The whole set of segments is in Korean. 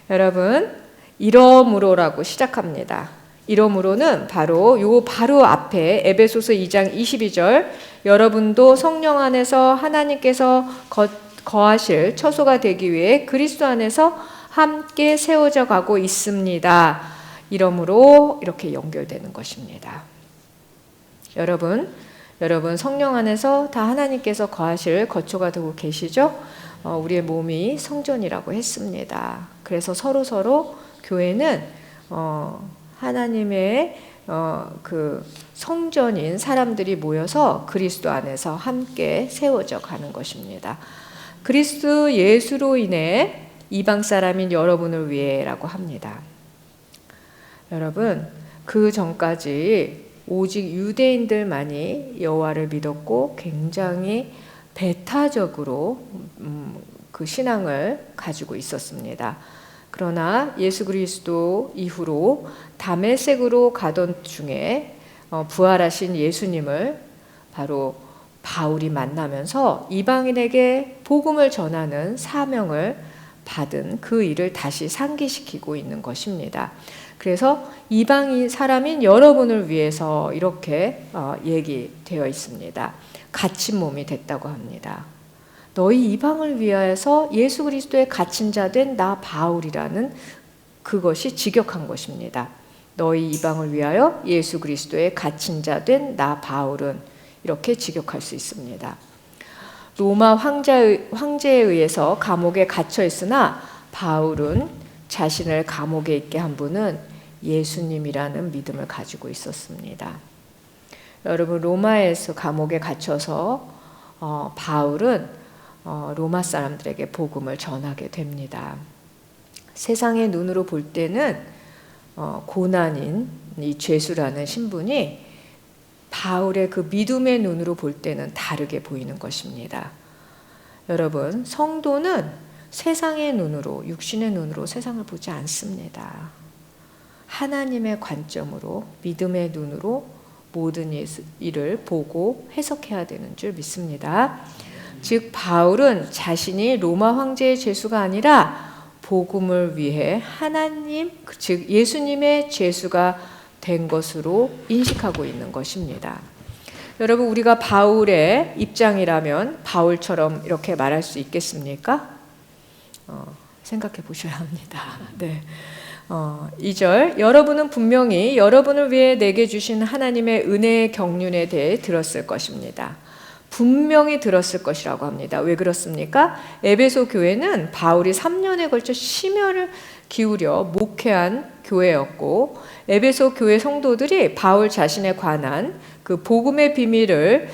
여러분, 이러므로라고 시작합니다. 이러므로는 바로 앞에 에베소서 2장 22절, 여러분도 성령 안에서 하나님께서 거하실 처소가 되기 위해 그리스도 안에서 함께 세워져 가고 있습니다. 이러므로 이렇게 연결되는 것입니다. 여러분 성령 안에서 다 하나님께서 거하실 거처가 되고 계시죠? 우리의 몸이 성전이라고 했습니다. 그래서 서로 교회는 하나님의 그 성전인 사람들이 모여서 그리스도 안에서 함께 세워져 가는 것입니다. 그리스도 예수로 인해 이방 사람인 여러분을 위해라고 합니다. 여러분, 그 전까지 오직 유대인들만이 여호와를 믿었고 굉장히 배타적으로 그 신앙을 가지고 있었습니다. 그러나 예수 그리스도 이후로 다메섹으로 가던 중에 부활하신 예수님을 바로 바울이 만나면서 이방인에게 복음을 전하는 사명을 받은 그 일을 다시 상기시키고 있는 것입니다. 그래서 이방인 사람인 여러분을 위해서 이렇게 얘기되어 있습니다. 갇힌 몸이 됐다고 합니다. 너희 이방을 위하여서 예수 그리스도의 갇힌 자 된 나 바울이라는 그것이 직역한 것입니다. 너희 이방을 위하여 예수 그리스도의 갇힌 자 된 나 바울은 이렇게 직역할 수 있습니다. 로마 황제에 의해서 감옥에 갇혀 있으나 바울은 자신을 감옥에 있게 한 분은 예수님이라는 믿음을 가지고 있었습니다. 여러분, 로마에서 감옥에 갇혀서 바울은 로마 사람들에게 복음을 전하게 됩니다. 세상의 눈으로 볼 때는 고난인 이 죄수라는 신분이 바울의 그 믿음의 눈으로 볼 때는 다르게 보이는 것입니다. 여러분, 성도는 세상의 눈으로, 육신의 눈으로 세상을 보지 않습니다. 하나님의 관점으로, 믿음의 눈으로 모든 일을 보고 해석해야 되는 줄 믿습니다. 즉 바울은 자신이 로마 황제의 죄수가 아니라 복음을 위해 하나님, 즉 예수님의 죄수가 된 것으로 인식하고 있는 것입니다. 여러분, 우리가 바울의 입장이라면 바울처럼 이렇게 말할 수 있겠습니까? 생각해 보셔야 합니다. 네. 2절, 여러분은 분명히 여러분을 위해 내게 주신 하나님의 은혜의 경륜에 대해 들었을 것입니다. 분명히 들었을 것이라고 합니다. 왜 그렇습니까? 에베소 교회는 바울이 3년에 걸쳐 심혈을 기울여 목회한 교회였고, 에베소 교회 성도들이 바울 자신에 관한 그 복음의 비밀을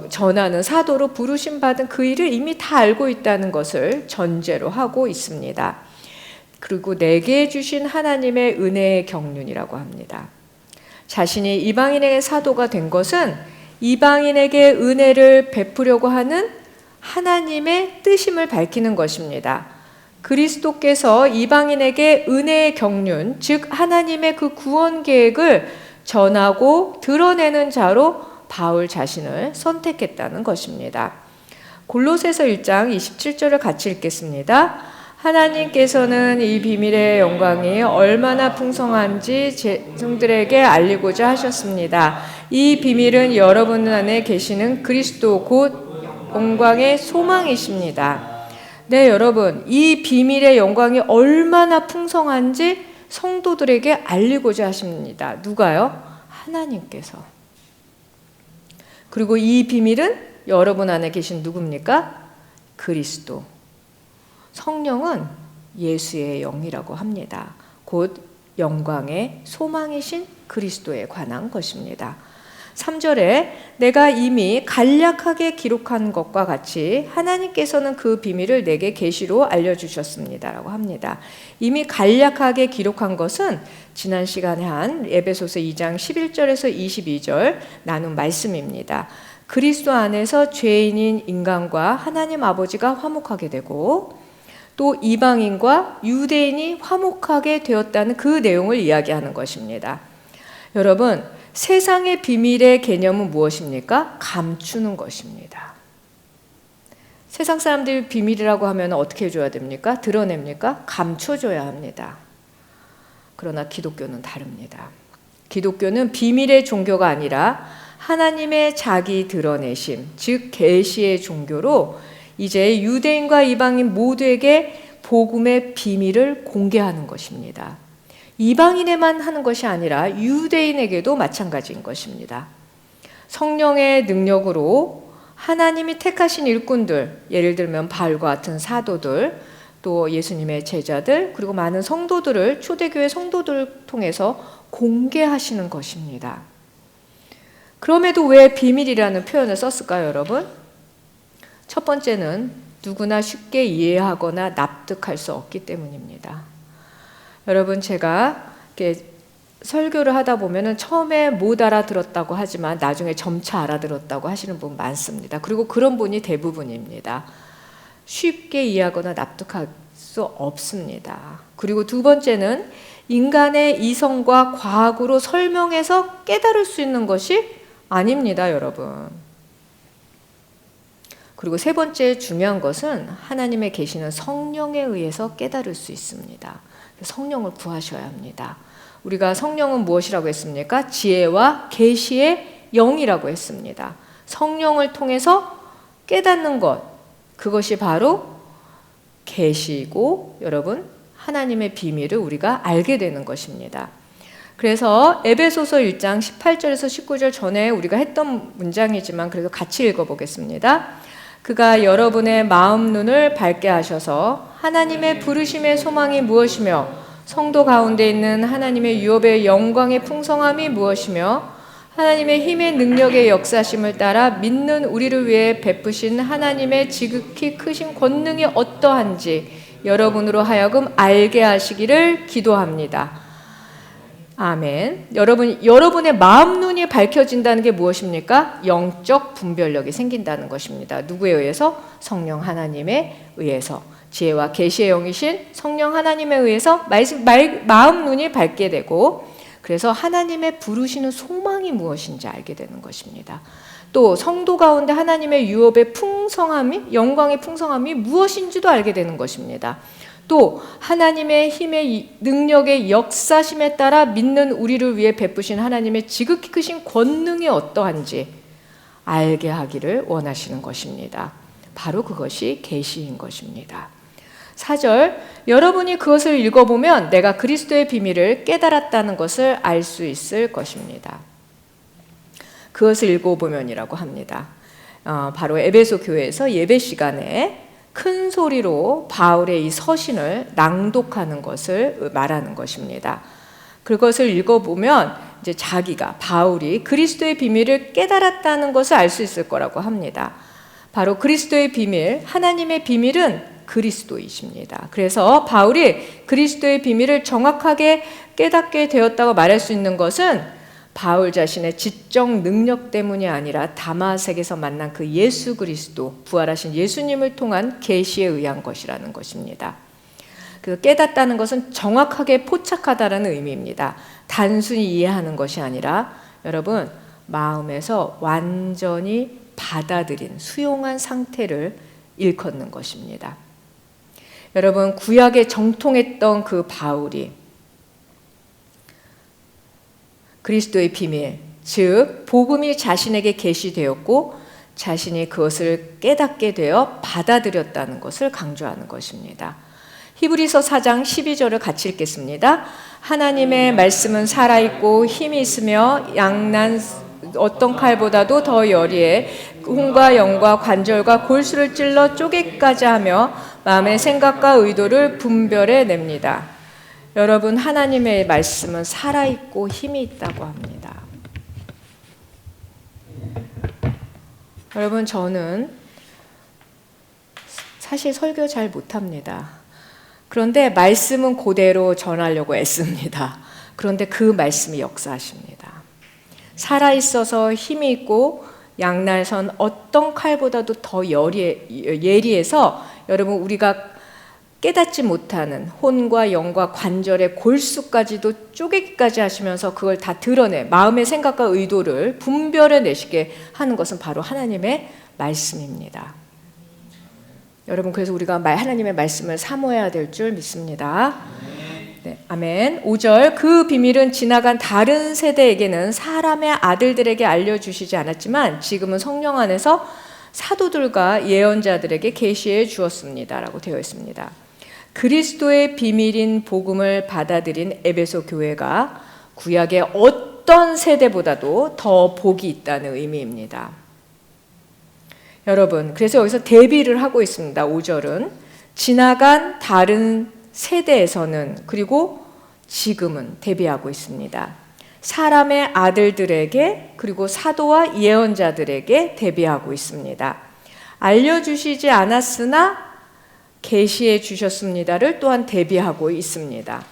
전하는 사도로 부르심 받은 그 일을 이미 다 알고 있다는 것을 전제로 하고 있습니다. 그리고 내게 주신 하나님의 은혜의 경륜이라고 합니다. 자신이 이방인에게 사도가 된 것은 이방인에게 은혜를 베푸려고 하는 하나님의 뜻임을 밝히는 것입니다. 그리스도께서 이방인에게 은혜의 경륜, 즉 하나님의 그 구원 계획을 전하고 드러내는 자로 바울 자신을 선택했다는 것입니다. 골로새서 1장 27절을 같이 읽겠습니다. 하나님께서는 이 비밀의 영광이 얼마나 풍성한지 제성들에게 알리고자 하셨습니다. 이 비밀은 여러분 안에 계시는 그리스도 곧 영광의 소망이십니다. 네, 여러분, 이 비밀의 영광이 얼마나 풍성한지 성도들에게 알리고자 하십니다. 누가요? 하나님께서. 그리고 이 비밀은 여러분 안에 계신 누굽니까? 그리스도. 성령은 예수의 영이라고 합니다. 곧 영광의 소망이신 그리스도에 관한 것입니다. 3절에 내가 이미 간략하게 기록한 것과 같이 하나님께서는 그 비밀을 내게 계시로 알려주셨습니다 라고 합니다. 이미 간략하게 기록한 것은 지난 시간에 한 에베소서 2장 11절에서 22절 나눈 말씀입니다. 그리스도 안에서 죄인인 인간과 하나님 아버지가 화목하게 되고 또 이방인과 유대인이 화목하게 되었다는 그 내용을 이야기하는 것입니다. 여러분, 세상의 비밀의 개념은 무엇입니까? 감추는 것입니다. 세상 사람들이 비밀이라고 하면 어떻게 해줘야 됩니까? 드러냅니까? 감춰줘야 합니다. 그러나 기독교는 다릅니다. 기독교는 비밀의 종교가 아니라 하나님의 자기 드러내심, 즉 계시의 종교로 이제 유대인과 이방인 모두에게 복음의 비밀을 공개하는 것입니다. 이방인에만 하는 것이 아니라 유대인에게도 마찬가지인 것입니다. 성령의 능력으로 하나님이 택하신 일꾼들, 예를 들면 바울과 같은 사도들, 또 예수님의 제자들, 그리고 많은 성도들을 초대교회 성도들을 통해서 공개하시는 것입니다. 그럼에도 왜 비밀이라는 표현을 썼을까요, 여러분? 첫 번째는 누구나 쉽게 이해하거나 납득할 수 없기 때문입니다. 여러분, 제가 이렇게 설교를 하다 보면은 처음에 못 알아들었다고 하지만 나중에 점차 알아들었다고 하시는 분 많습니다. 그리고 그런 분이 대부분입니다. 쉽게 이해하거나 납득할 수 없습니다. 그리고 두 번째는 인간의 이성과 과학으로 설명해서 깨달을 수 있는 것이 아닙니다, 여러분. 그리고 세 번째 중요한 것은 하나님의 계시는 성령에 의해서 깨달을 수 있습니다. 성령을 구하셔야 합니다. 우리가 성령은 무엇이라고 했습니까? 지혜와 계시의 영이라고 했습니다. 성령을 통해서 깨닫는 것, 그것이 바로 계시고 여러분 하나님의 비밀을 우리가 알게 되는 것입니다. 그래서 에베소서 1장 18절에서 19절 전에 우리가 했던 문장이지만 그래도 같이 읽어보겠습니다. 그가 여러분의 마음 눈을 밝게 하셔서 하나님의 부르심의 소망이 무엇이며 성도 가운데 있는 하나님의 유업의 영광의 풍성함이 무엇이며 하나님의 힘의 능력의 역사심을 따라 믿는 우리를 위해 베푸신 하나님의 지극히 크신 권능이 어떠한지 여러분으로 하여금 알게 하시기를 기도합니다. 아멘. 여러분의 마음 눈이 밝혀진다는 게 무엇입니까? 영적 분별력이 생긴다는 것입니다. 누구에 의해서? 성령 하나님에 의해서. 지혜와 계시의 영이신 성령 하나님에 의해서 마음 눈이 밝게 되고, 그래서 하나님의 부르시는 소망이 무엇인지 알게 되는 것입니다. 또 성도 가운데 하나님의 유업의 풍성함이, 영광의 풍성함이 무엇인지도 알게 되는 것입니다. 또 하나님의 힘의 능력의 역사심에 따라 믿는 우리를 위해 베푸신 하나님의 지극히 크신 권능이 어떠한지 알게 하기를 원하시는 것입니다. 바로 그것이 계시인 것입니다. 4절, 여러분이 그것을 읽어보면 내가 그리스도의 비밀을 깨달았다는 것을 알 수 있을 것입니다. 그것을 읽어보면이라고 합니다. 바로 에베소 교회에서 예배 시간에 큰 소리로 바울의 이 서신을 낭독하는 것을 말하는 것입니다. 그것을 읽어보면 이제 바울이 그리스도의 비밀을 깨달았다는 것을 알 수 있을 거라고 합니다. 바로 그리스도의 비밀, 하나님의 비밀은 그리스도이십니다. 그래서 바울이 그리스도의 비밀을 정확하게 깨닫게 되었다고 말할 수 있는 것은 바울 자신의 지적 능력 때문이 아니라 다마색에서 만난 그 예수 그리스도, 부활하신 예수님을 통한 계시에 의한 것이라는 것입니다. 그 깨닫다는 것은 정확하게 포착하다라는 의미입니다. 단순히 이해하는 것이 아니라 여러분 마음에서 완전히 받아들인, 수용한 상태를 일컫는 것입니다. 여러분 구약에 정통했던 그 바울이 그리스도의 비밀, 즉 복음이 자신에게 계시되었고 자신이 그것을 깨닫게 되어 받아들였다는 것을 강조하는 것입니다. 히브리서 4장 12절을 같이 읽겠습니다. 하나님의 말씀은 살아있고 힘이 있으며 양난 어떤 칼보다도 더 여리해 혼과 영과 관절과 골수를 찔러 쪼개기까지 하며 마음의 생각과 의도를 분별해 냅니다. 여러분 하나님의 말씀은 살아있고 힘이 있다고 합니다. 여러분 저는 사실 설교 잘 못합니다. 그런데 말씀은 그대로 전하려고 애씁니다. 그런데 그 말씀이 역사하십니다. 살아있어서 힘이 있고 양날선 어떤 칼보다도 더 예리해서 여러분 우리가 깨닫지 못하는 혼과 영과 관절의 골수까지도 쪼개기까지 하시면서 그걸 다 드러내 마음의 생각과 의도를 분별해 내시게 하는 것은 바로 하나님의 말씀입니다. 여러분, 그래서 우리가 하나님의 말씀을 사모해야 될 줄 믿습니다. 네, 아멘. 5절, 그 비밀은 지나간 다른 세대에게는 사람의 아들들에게 알려주시지 않았지만 지금은 성령 안에서 사도들과 예언자들에게 계시해 주었습니다 라고 되어 있습니다. 그리스도의 비밀인 복음을 받아들인 에베소 교회가 구약의 어떤 세대보다도 더 복이 있다는 의미입니다. 여러분, 그래서 여기서 대비를 하고 있습니다. 5절은 지나간 다른 세대에서는, 그리고 지금은 대비하고 있습니다. 사람의 아들들에게, 그리고 사도와 예언자들에게 대비하고 있습니다. 알려주시지 않았으나 계시해 주셨습니다를 또한 대비하고 있습니다.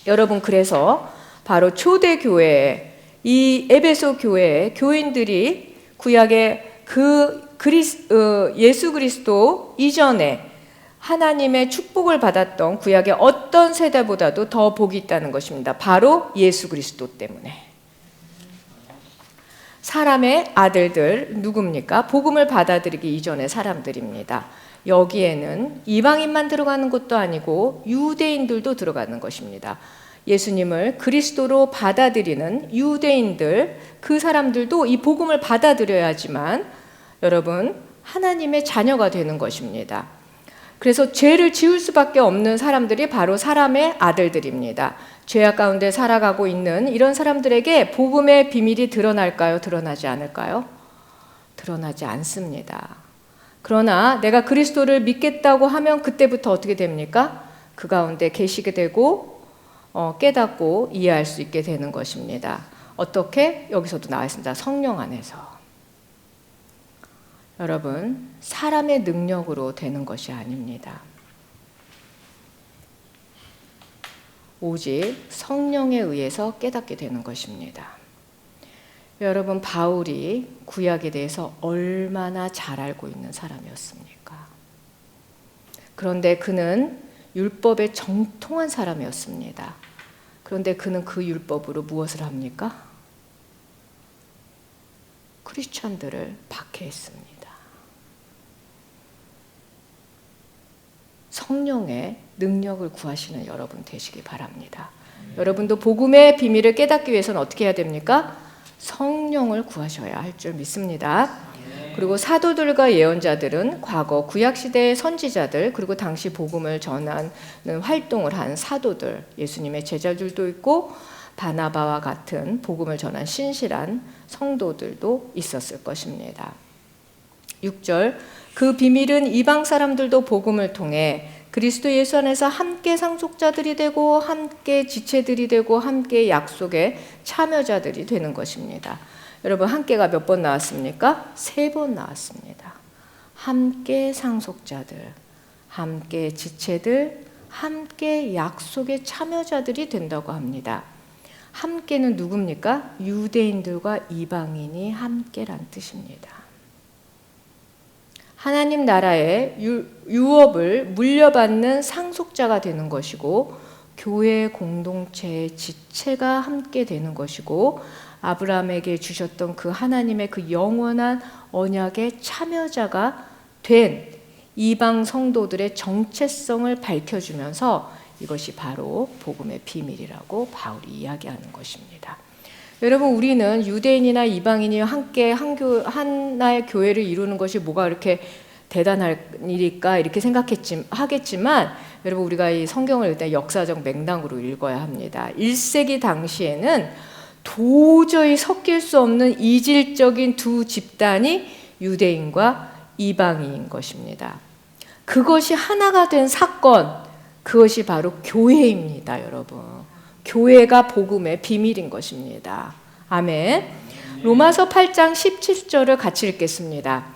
여러분, 그래서 바로 초대교회, 이 에베소 교회의 교인들이 구약의 예수 그리스도 이전에 하나님의 축복을 받았던 구약의 어떤 세대보다도 더 복이 있다는 것입니다. 바로 예수 그리스도 때문에. 사람의 아들들 누굽니까? 복음을 받아들이기 이전의 사람들입니다. 여기에는 이방인만 들어가는 것도 아니고 유대인들도 들어가는 것입니다. 예수님을 그리스도로 받아들이는 유대인들, 그 사람들도 이 복음을 받아들여야지만 여러분 하나님의 자녀가 되는 것입니다. 그래서 죄를 지을 수밖에 없는 사람들이 바로 사람의 아들들입니다. 죄악 가운데 살아가고 있는 이런 사람들에게 복음의 비밀이 드러날까요? 드러나지 않을까요? 드러나지 않습니다. 그러나 내가 그리스도를 믿겠다고 하면 그때부터 어떻게 됩니까? 그 가운데 계시게 되고 깨닫고 이해할 수 있게 되는 것입니다. 어떻게? 여기서도 나와 있습니다. 성령 안에서. 여러분, 사람의 능력으로 되는 것이 아닙니다. 오직 성령에 의해서 깨닫게 되는 것입니다. 여러분, 바울이 구약에 대해서 얼마나 잘 알고 있는 사람이었습니까? 그런데 그는 율법에 정통한 사람이었습니다. 그런데 그는 그 율법으로 무엇을 합니까? 크리스천들을 박해했습니다. 성령의 능력을 구하시는 여러분 되시기 바랍니다. 여러분도 복음의 비밀을 깨닫기 위해서는 어떻게 해야 됩니까? 성령을 구하셔야 할 줄 믿습니다. 그리고 사도들과 예언자들은 과거 구약시대의 선지자들, 그리고 당시 복음을 전하는 활동을 한 사도들, 예수님의 제자들도 있고 바나바와 같은 복음을 전한 신실한 성도들도 있었을 것입니다. 6절, 그 비밀은 이방 사람들도 복음을 통해 그리스도 예수 안에서 함께 상속자들이 되고 함께 지체들이 되고 함께 약속의 참여자들이 되는 것입니다. 여러분, 함께가 몇 번 나왔습니까? 3번 나왔습니다. 함께 상속자들, 함께 지체들, 함께 약속의 참여자들이 된다고 합니다. 함께는 누굽니까? 유대인들과 이방인이 함께란 뜻입니다. 하나님 나라의 유업을 물려받는 상속자가 되는 것이고, 교회 공동체의 지체가 함께 되는 것이고, 아브라함에게 주셨던 그 하나님의 그 영원한 언약의 참여자가 된 이방 성도들의 정체성을 밝혀주면서 이것이 바로 복음의 비밀이라고 바울이 이야기하는 것입니다. 여러분, 우리는 유대인이나 이방인이 함께 하나의 교회를 이루는 것이 뭐가 그렇게 대단할 일일까 이렇게 하겠지만 여러분, 우리가 이 성경을 일단 역사적 맥락으로 읽어야 합니다. 1세기 당시에는 도저히 섞일 수 없는 이질적인 두 집단이 유대인과 이방인인 것입니다. 그것이 하나가 된 사건, 그것이 바로 교회입니다, 여러분. 교회가 복음의 비밀인 것입니다. 아멘. 로마서 8장 17절을 같이 읽겠습니다.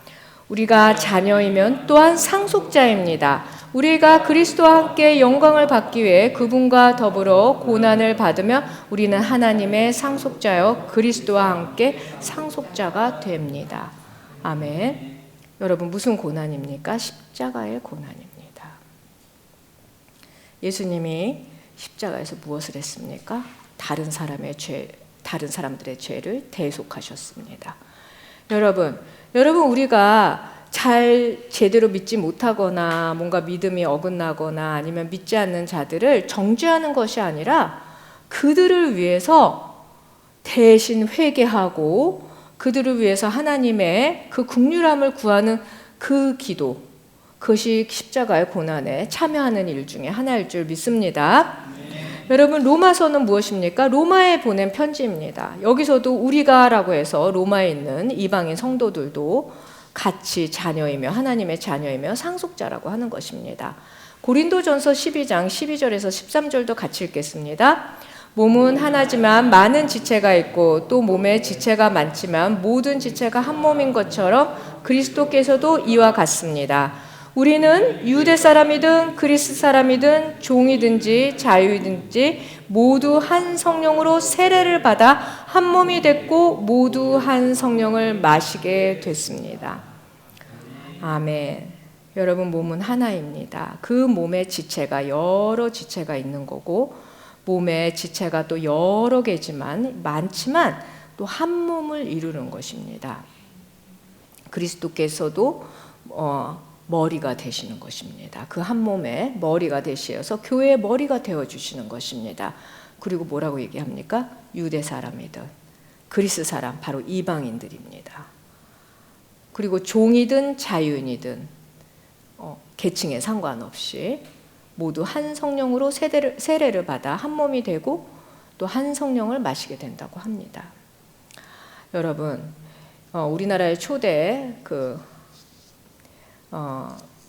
우리가 자녀이면 또한 상속자입니다. 우리가 그리스도와 함께 영광을 받기 위해 그분과 더불어 고난을 받으며 우리는 하나님의 상속자여 그리스도와 함께 상속자가 됩니다. 아멘. 여러분, 무슨 고난입니까? 십자가의 고난입니다. 예수님이 십자가에서 무엇을 했습니까? 다른 사람들의 죄를 대속하셨습니다. 여러분, 우리가 잘 제대로 믿지 못하거나 뭔가 믿음이 어긋나거나 아니면 믿지 않는 자들을 정죄하는 것이 아니라 그들을 위해서 대신 회개하고 그들을 위해서 하나님의 그 긍휼함을 구하는 그 기도, 그것이 십자가의 고난에 참여하는 일 중에 하나일 줄 믿습니다. 여러분, 로마서는 무엇입니까? 로마에 보낸 편지입니다. 여기서도 우리가라고 해서 로마에 있는 이방인 성도들도 같이 자녀이며 하나님의 자녀이며 상속자라고 하는 것입니다. 고린도전서 12장 12절에서 13절도 같이 읽겠습니다. 몸은 하나지만 많은 지체가 있고 또 몸에 지체가 많지만 모든 지체가 한 몸인 것처럼 그리스도께서도 이와 같습니다. 우리는 유대 사람이든 그리스 사람이든 종이든지 자유이든지 모두 한 성령으로 세례를 받아 한 몸이 됐고 모두 한 성령을 마시게 됐습니다. 아멘. 여러분, 몸은 하나입니다. 그 몸의 지체가 여러 지체가 있는 거고 몸의 지체가 또 여러 개지만 많지만 또 한 몸을 이루는 것입니다. 그리스도께서도 머리가 되시는 것입니다. 그 한 몸의 머리가 되시어서 교회의 머리가 되어주시는 것입니다. 그리고 뭐라고 얘기합니까? 유대 사람이든 그리스 사람, 바로 이방인들입니다. 그리고 종이든 자유인이든 계층에 상관없이 모두 한 성령으로 세례를 받아 한 몸이 되고 또 한 성령을 마시게 된다고 합니다. 여러분, 우리나라의 초대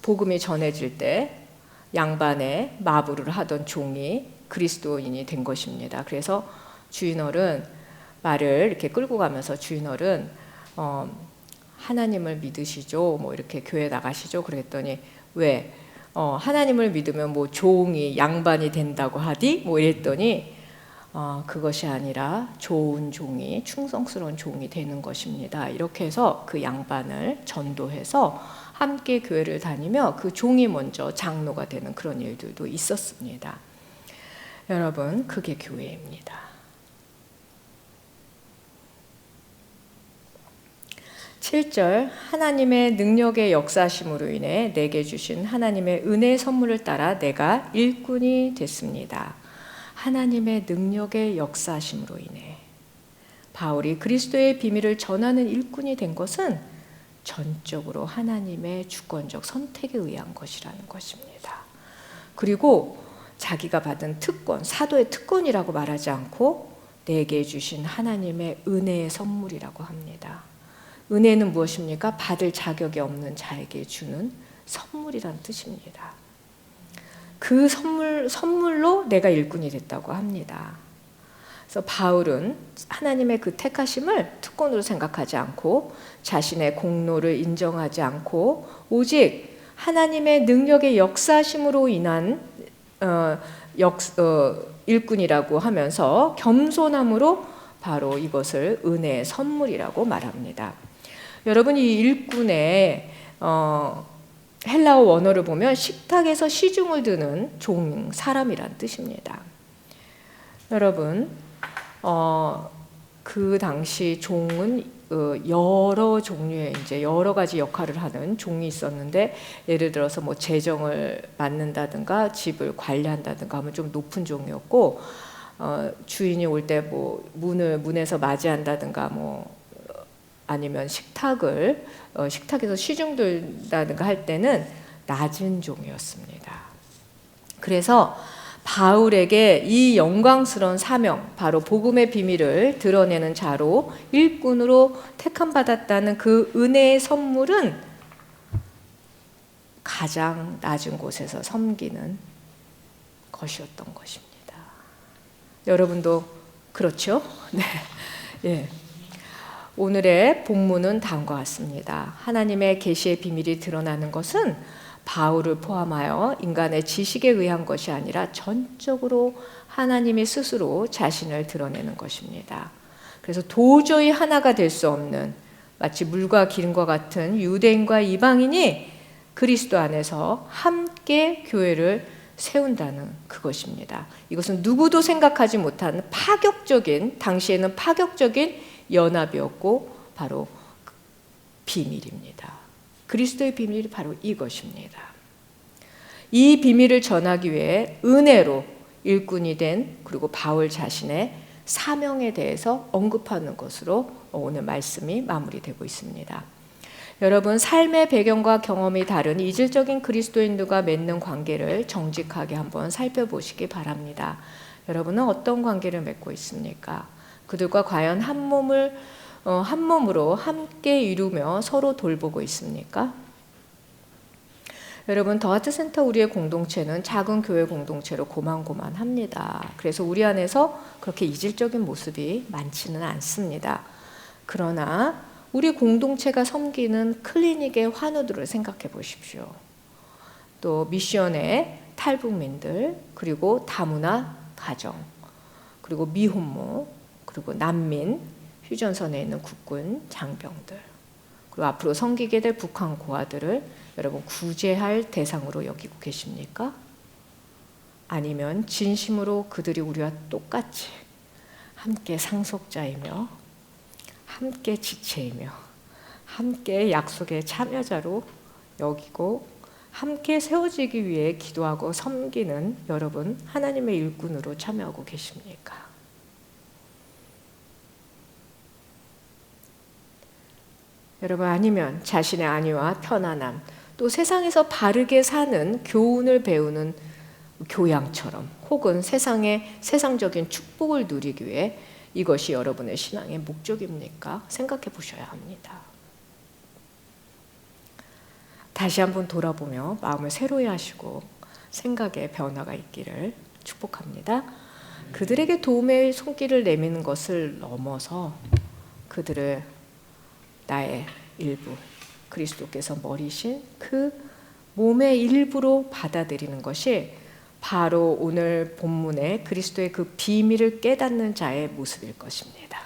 복음이 전해질 때 양반의 마부를 하던 종이 그리스도인이 된 것입니다. 그래서 주인어른 말을 이렇게 끌고 가면서 주인어른 하나님을 믿으시죠? 뭐 이렇게 교회 나가시죠? 그랬더니 왜? 하나님을 믿으면 뭐 종이 양반이 된다고 하디? 뭐 이랬더니 그것이 아니라 좋은 종이, 충성스러운 종이 되는 것입니다. 이렇게 해서 그 양반을 전도해서 함께 교회를 다니며 그 종이 먼저 장로가 되는 그런 일들도 있었습니다. 여러분, 그게 교회입니다. 7절, 하나님의 능력의 역사심으로 인해 내게 주신 하나님의 은혜의 선물을 따라 내가 일꾼이 됐습니다. 하나님의 능력의 역사심으로 인해 바울이 그리스도의 비밀을 전하는 일꾼이 된 것은 전적으로 하나님의 주권적 선택에 의한 것이라는 것입니다. 그리고 자기가 받은 특권, 사도의 특권이라고 말하지 않고 내게 주신 하나님의 은혜의 선물이라고 합니다. 은혜는 무엇입니까? 받을 자격이 없는 자에게 주는 선물이란 뜻입니다. 그 선물로 내가 일꾼이 됐다고 합니다. 그래서 바울은 하나님의 그 택하심을 특권으로 생각하지 않고 자신의 공로를 인정하지 않고 오직 하나님의 능력의 역사심으로 인한 일꾼이라고 하면서 겸손함으로 바로 이것을 은혜의 선물이라고 말합니다. 여러분, 이 일꾼의 헬라어 원어를 보면 식탁에서 시중을 드는 종, 사람이란 뜻입니다. 여러분, 그 당시 종은 여러 종류의 이제 여러 가지 역할을 하는 종이 있었는데, 예를 들어서 뭐 재정을 맡는다든가 집을 관리한다든가 하면 좀 높은 종이었고, 주인이 올 때 뭐 문에서 맞이한다든가 뭐 아니면 식탁에서 시중 들다든가 할 때는 낮은 종이었습니다. 그래서 바울에게 이 영광스러운 사명, 바로 복음의 비밀을 드러내는 자로 일꾼으로 택함받았다는 그 은혜의 선물은 가장 낮은 곳에서 섬기는 것이었던 것입니다. 여러분도 그렇죠? 네. 예. 오늘의 본문은 다음과 같습니다. 하나님의 계시의 비밀이 드러나는 것은 바울을 포함하여 인간의 지식에 의한 것이 아니라 전적으로 하나님이 스스로 자신을 드러내는 것입니다. 그래서 도저히 하나가 될 수 없는, 마치 물과 기름과 같은 유대인과 이방인이 그리스도 안에서 함께 교회를 세운다는 그것입니다. 이것은 누구도 생각하지 못한 당시에는 파격적인 연합이었고 바로 비밀입니다. 그리스도의 비밀이 바로 이것입니다. 이 비밀을 전하기 위해 은혜로 일꾼이 된 그리고 바울 자신의 사명에 대해서 언급하는 것으로 오늘 말씀이 마무리되고 있습니다. 여러분, 삶의 배경과 경험이 다른 이질적인 그리스도인들과 맺는 관계를 정직하게 한번 살펴보시기 바랍니다. 여러분은 어떤 관계를 맺고 있습니까? 그들과 과연 한 몸으로 함께 이루며 서로 돌보고 있습니까? 여러분, 더하트센터 우리의 공동체는 작은 교회 공동체로 고만고만합니다. 그래서 우리 안에서 그렇게 이질적인 모습이 많지는 않습니다. 그러나 우리 공동체가 섬기는 클리닉의 환우들을 생각해 보십시오. 또 미션의 탈북민들, 그리고 다문화 가정, 그리고 미혼모, 그리고 난민, 휴전선에 있는 국군 장병들, 그리고 앞으로 섬기게 될 북한 고아들을 여러분 구제할 대상으로 여기고 계십니까? 아니면 진심으로 그들이 우리와 똑같이 함께 상속자이며 함께 지체이며 함께 약속의 참여자로 여기고 함께 세워지기 위해 기도하고 섬기는 여러분 하나님의 일꾼으로 참여하고 계십니까? 여러분, 아니면 자신의 안위와 편안함, 또 세상에서 바르게 사는 교훈을 배우는 교양처럼 혹은 세상적인 축복을 누리기 위해 이것이 여러분의 신앙의 목적입니까? 생각해 보셔야 합니다. 다시 한번 돌아보며 마음을 새로이 하시고 생각의 변화가 있기를 축복합니다. 그들에게 도움의 손길을 내미는 것을 넘어서 그들을 나의 일부, 그리스도께서 머리신 그 몸의 일부로 받아들이는 것이 바로 오늘 본문의 그리스도의 그 비밀을 깨닫는 자의 모습일 것입니다.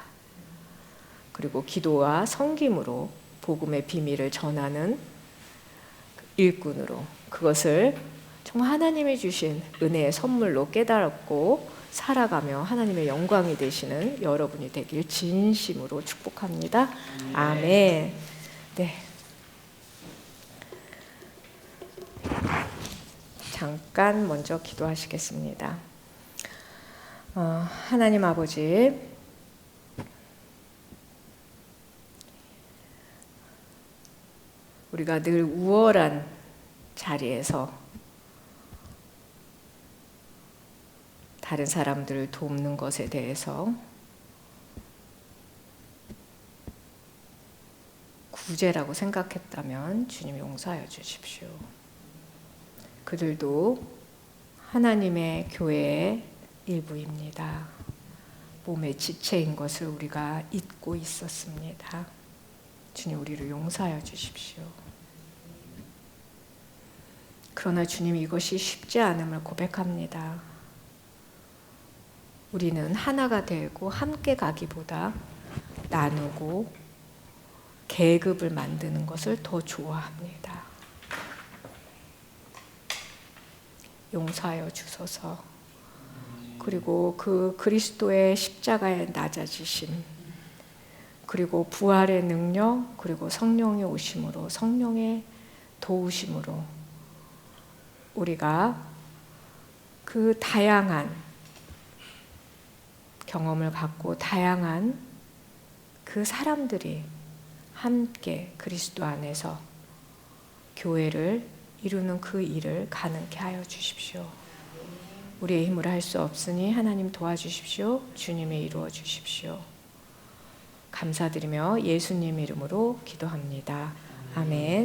그리고 기도와 섬김으로 복음의 비밀을 전하는 일꾼으로 그것을 정말 하나님이 주신 은혜의 선물로 깨달았고 살아가며 하나님의 영광이 되시는 여러분이 되길 진심으로 축복합니다. 아멘. 네. 잠깐 먼저 기도하시겠습니다. 하나님 아버지, 우리가 늘 우월한 자리에서 다른 사람들을 돕는 것에 대해서 구제라고 생각했다면 주님 용서하여 주십시오. 그들도 하나님의 교회의 일부입니다. 몸의 지체인 것을 우리가 잊고 있었습니다. 주님, 우리를 용서하여 주십시오. 그러나 주님, 이것이 쉽지 않음을 고백합니다. 우리는 하나가 되고 함께 가기보다 나누고 계급을 만드는 것을 더 좋아합니다. 용서하여 주소서. 그리고 그 그리스도의 십자가의 낮아지심, 그리고 부활의 능력, 그리고 성령의 오심으로, 성령의 도우심으로 우리가 그 다양한 경험을 갖고 다양한 그 사람들이 함께 그리스도 안에서 교회를 이루는 그 일을 가능케 하여 주십시오. 우리의 힘으로 할 수 없으니 하나님 도와주십시오. 주님의 이루어 주십시오. 감사드리며 예수님 이름으로 기도합니다. 아멘.